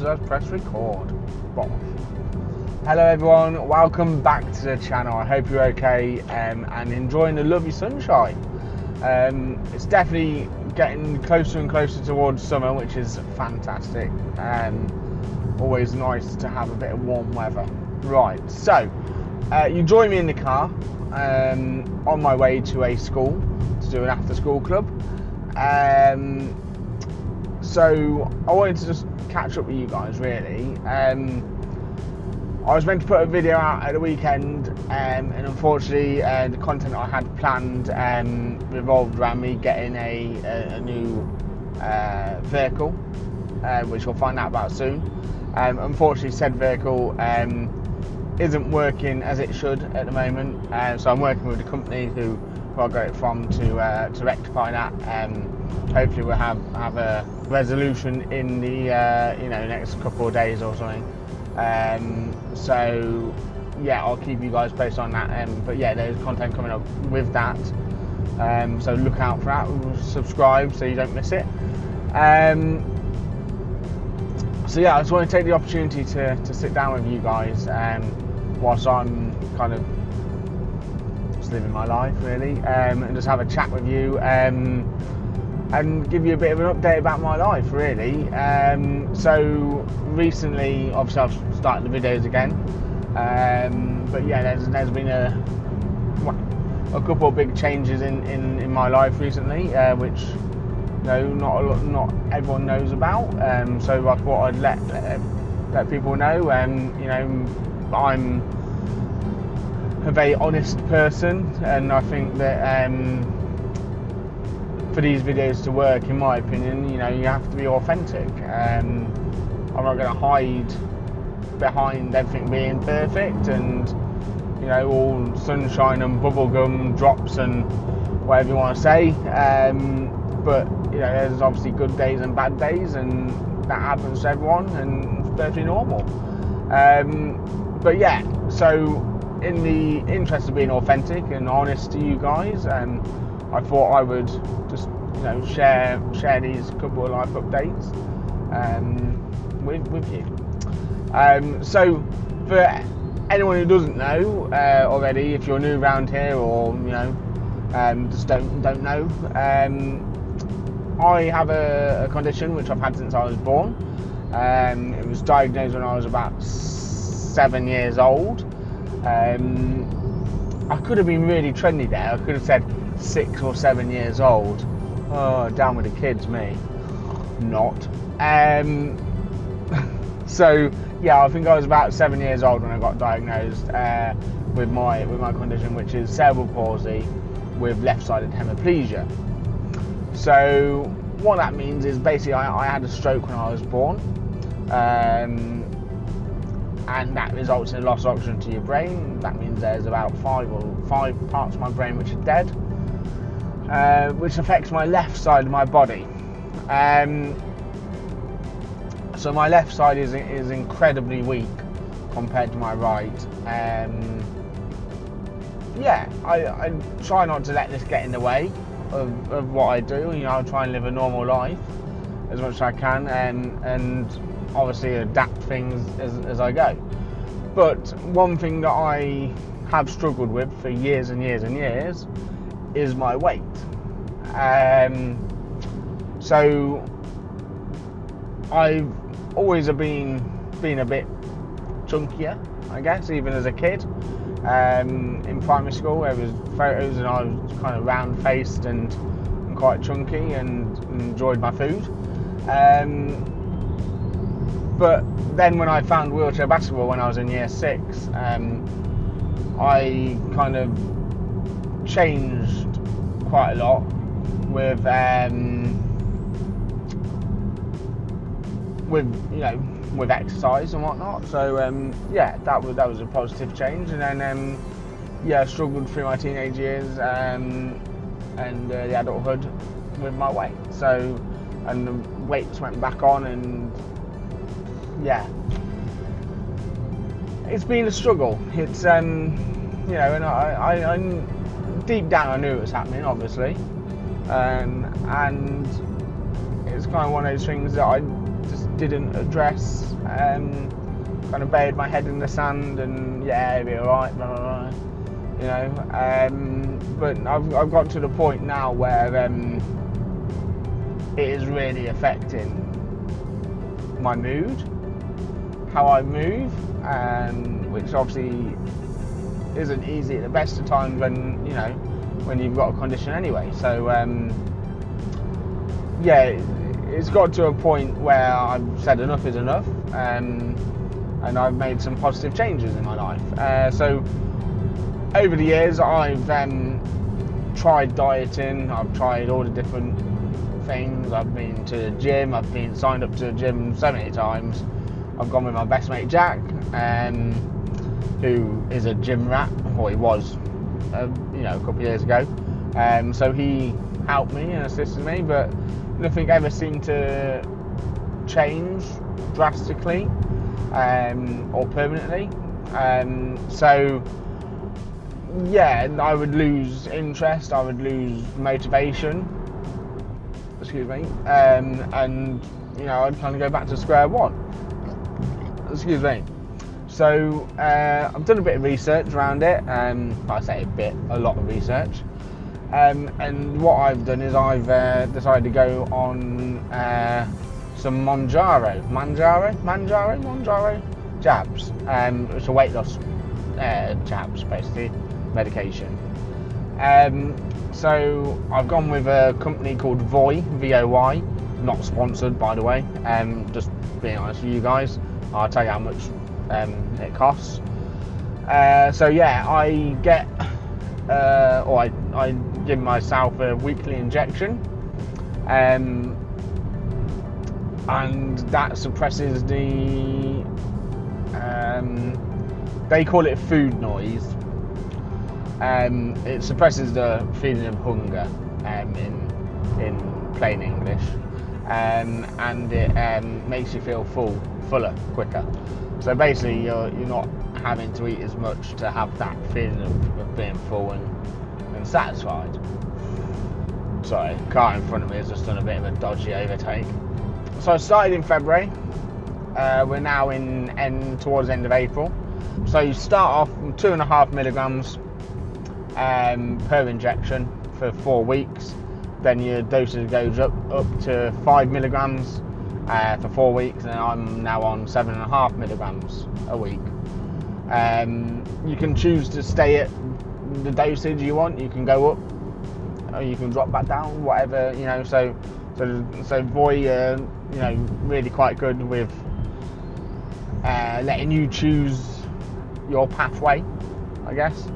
I've pressed record. Bosh. Hello everyone, welcome back to the channel. I hope you're okay and enjoying the lovely sunshine. It's definitely getting closer and closer towards summer, which is fantastic. Always nice to have a bit of warm weather. Right, so you join me in the car on my way to a school to do an after school club. So I wanted to just catch up with you guys really. I was meant to put a video out at the weekend, and unfortunately the content I had planned revolved around me getting a new vehicle, which we'll find out about soon. Unfortunately, said vehicle isn't working as it should at the moment, so I'm working with the company who I got it from to rectify that. Hopefully we'll have a resolution in the next couple of days or something. So yeah, I'll keep you guys posted on that. But yeah, there's content coming up with that. So look out for that. Subscribe so you don't miss it. So yeah, I just want to take the opportunity to sit down with you guys whilst I'm kind of just living my life really, and just have a chat with you and give you a bit of an update about my life really. So recently, obviously I've started the videos again, but yeah, there's been a couple of big changes in my life recently, which not everyone knows about. So I thought I'd let people know. I'm a very honest person, and I think that for these videos to work, in my opinion, you have to be authentic. I'm not going to hide behind everything being perfect and all sunshine and bubblegum drops and whatever you want to say. But there's obviously good days and bad days, and that happens to everyone, and it's perfectly normal. But yeah, so in the interest of being authentic and honest to you guys, I thought I would just share these couple of life updates with you. So for anyone who doesn't know already, if you're new around here or just don't know, I have a condition which I've had since I was born. It was diagnosed when I was about 7 years old. I could have been really trendy there. I could have said 6 or 7 years old. Oh, down with the kids, me. Not. So yeah, I think I was about 7 years old when I got diagnosed with my condition, which is cerebral palsy with left-sided hemiplegia. So what that means is basically I had a stroke when I was born, and that results in loss of oxygen to your brain. That means there's about five parts of my brain which are dead, which affects my left side of my body. So my left side is incredibly weak compared to my right. Yeah, I try not to let this get in the way of what I do. I try and live a normal life as much as I can, and obviously adapt things as I go. But one thing that I have struggled with for years and years and years is my weight. So I've always been a bit chunkier, I guess, even as a kid. In primary school, there was photos and I was kind of round-faced and quite chunky and enjoyed my food. But then when I found wheelchair basketball when I was in year 6, I kind of changed quite a lot with exercise and whatnot. So yeah, that was a positive change. And then I struggled through my teenage years and the adulthood with my weight. So, and the weights went back on, and yeah, it's been a struggle. It's and I deep down I knew it was happening, obviously, and it's kind of one of those things that I just didn't address. Kind of buried my head in the sand and yeah, it'll be alright, blah, blah, blah, you know. But I've got to the point now where it is really affecting my mood, how I move, which obviously isn't easy at the best of times when, you know, when you've got a condition anyway. So yeah, it's got to a point where I've said enough is enough, and I've made some positive changes in my life. So over the years I've tried dieting, I've tried all the different things, I've been to the gym, I've been signed up to the gym so many times. I've gone with my best mate Jack, who is a gym rat, or he was, you know, a couple of years ago. So he helped me and assisted me, but nothing ever seemed to change drastically or permanently. So yeah, I would lose interest, I would lose motivation, excuse me, and you know, I'd kind of go back to square one. Excuse me. So I've done a bit of research around it. I say a bit, a lot of research. And what I've done is I've decided to go on some Mounjaro jabs. It's a weight loss jabs, basically, medication. So I've gone with a company called Voy, V-O-Y, not sponsored by the way, just being honest with you guys. I'll tell you how much it costs. So yeah, I get, or I give myself a weekly injection, and that suppresses the, they call it food noise. It suppresses the feeling of hunger, in plain English, and it makes you feel fuller quicker. So basically you're not having to eat as much to have that feeling of being full and satisfied. Sorry, the car in front of me has just done a bit of a dodgy overtake. So I started in February, we're now towards the end of April. So you start off with 2.5 milligrams per injection for 4 weeks. Then your dosage goes up to 5 milligrams for 4 weeks, and I'm now on 7.5 milligrams a week. You can choose to stay at the dosage you want. You can go up, or you can drop back down, whatever, you know. So Voy, you know, really quite good with letting you choose your pathway, I guess.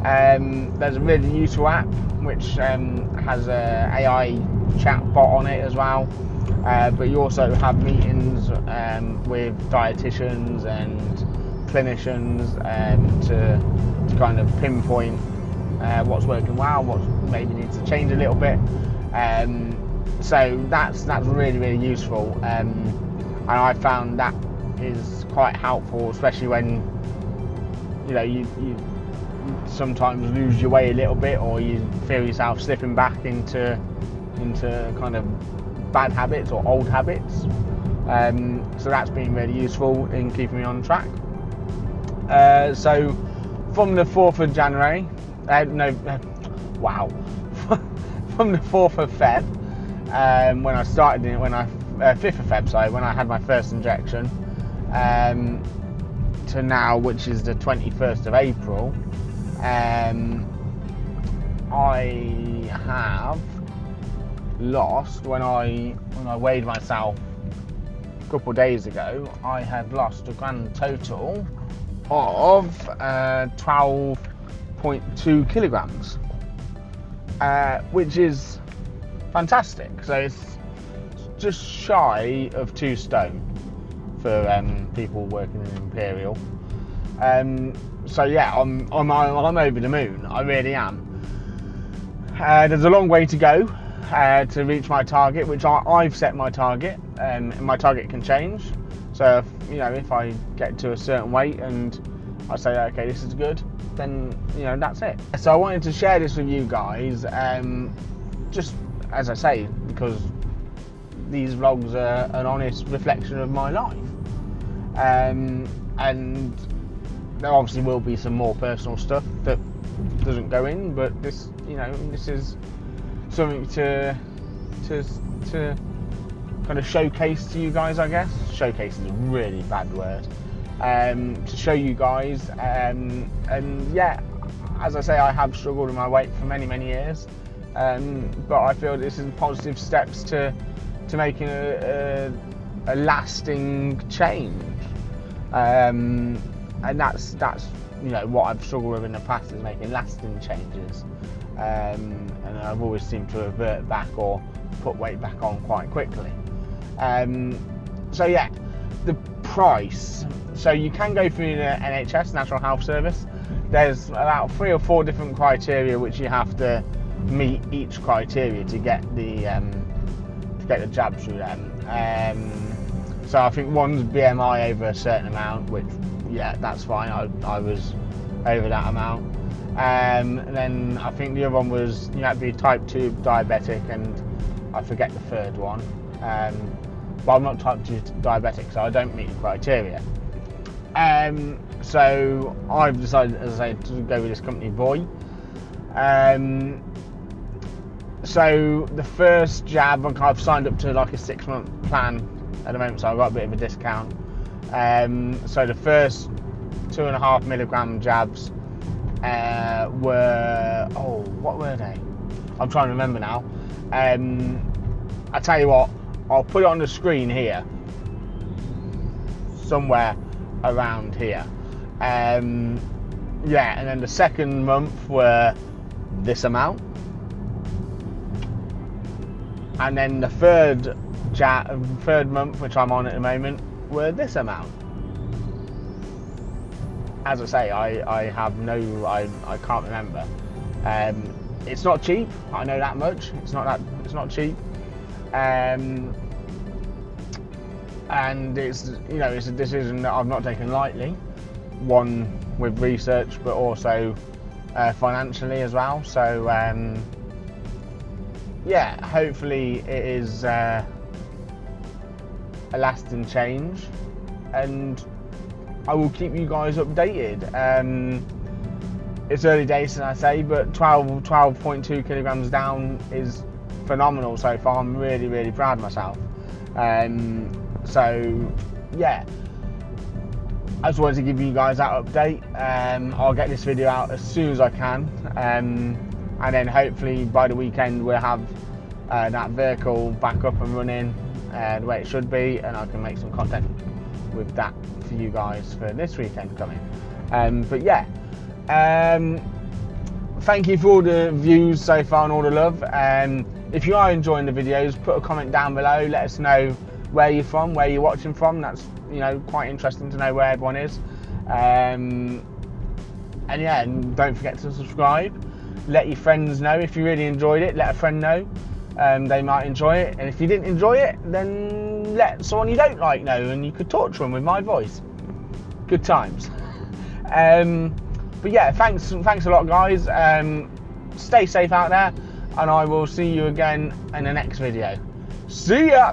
There's a really useful app which has a AI chat bot on it as well, but you also have meetings with dietitians and clinicians to kind of pinpoint what's working well, what maybe needs to change a little bit. So that's really useful, and I found that is quite helpful, especially when, you know, you sometimes lose your way a little bit, or you feel yourself slipping back into kind of bad habits or old habits. So that's been really useful in keeping me on track. So from the 4th of January, from the 4th of Feb, when I started it, 5th of Feb, sorry, when I had my first injection, to now, which is the 21st of April, I have lost, when I weighed myself a couple of days ago, I had lost a grand total of 12.2 kilograms, which is fantastic. So it's just shy of 2 stone for people working in Imperial. So yeah, I'm over the moon. I really am. There's a long way to go to reach my target, which I've set my target, and my target can change. So if I get to a certain weight and I say, okay, this is good, then that's it. So I wanted to share this with you guys, just as I say, because these vlogs are an honest reflection of my life. And there obviously will be some more personal stuff that doesn't go in, but this, you know, this is something to kind of showcase to you guys, I guess. Showcase is a really bad word. To show you guys, and yeah, as I say, I have struggled with my weight for many years, but I feel this is positive steps to making a lasting change, and that's you know what I've struggled with in the past, is making lasting changes, and I've always seemed to revert back or put weight back on quite quickly. So yeah, the price. So you can go through the NHS, National Health Service. There's about 3 or 4 different criteria which you have to meet each criteria to get the jab through them. So I think one's BMI over a certain amount, which, yeah, that's fine. I was over that amount. And then I think the other one was you had to be type 2 diabetic, and I forget the third one. But I'm not type 2 diabetic, so I don't meet the criteria. So I've decided, as I say, to go with this company, Voi. So the first jab, I've signed up to like a 6-month plan at the moment, so I've got a bit of a discount. So the first 2.5 milligram jabs were, what were they? I'm trying to remember now. I tell you what, I'll put it on the screen here, somewhere around here. Yeah, and then the second month were this amount, and then the third month, which I'm on at the moment, were this amount. As I say, I can't remember. It's not cheap, I know that much. It's not cheap. And it's, you know, it's a decision that I've not taken lightly. One, with research, but also financially as well. So yeah, hopefully it is a lasting change, and I will keep you guys updated. It's early days, as I say, but 12.2 kilograms down is phenomenal so far. I'm really proud of myself. So yeah, I just wanted to give you guys that update. I'll get this video out as soon as I can, and then hopefully by the weekend we'll have that vehicle back up and running the way it should be, and I can make some content with that for you guys for this weekend coming. But yeah, thank you for all the views so far and all the love. If you are enjoying the videos, put a comment down below, let us know where you're from, where you're watching from. That's, you know, quite interesting to know where everyone is. And yeah, and don't forget to subscribe. Let your friends know if you really enjoyed it. Let a friend know, they might enjoy it. And if you didn't enjoy it, then let someone you don't like know, and you could talk to them with my voice. Good times. But yeah, thanks a lot, guys. Stay safe out there, and I will see you again in the next video. See ya!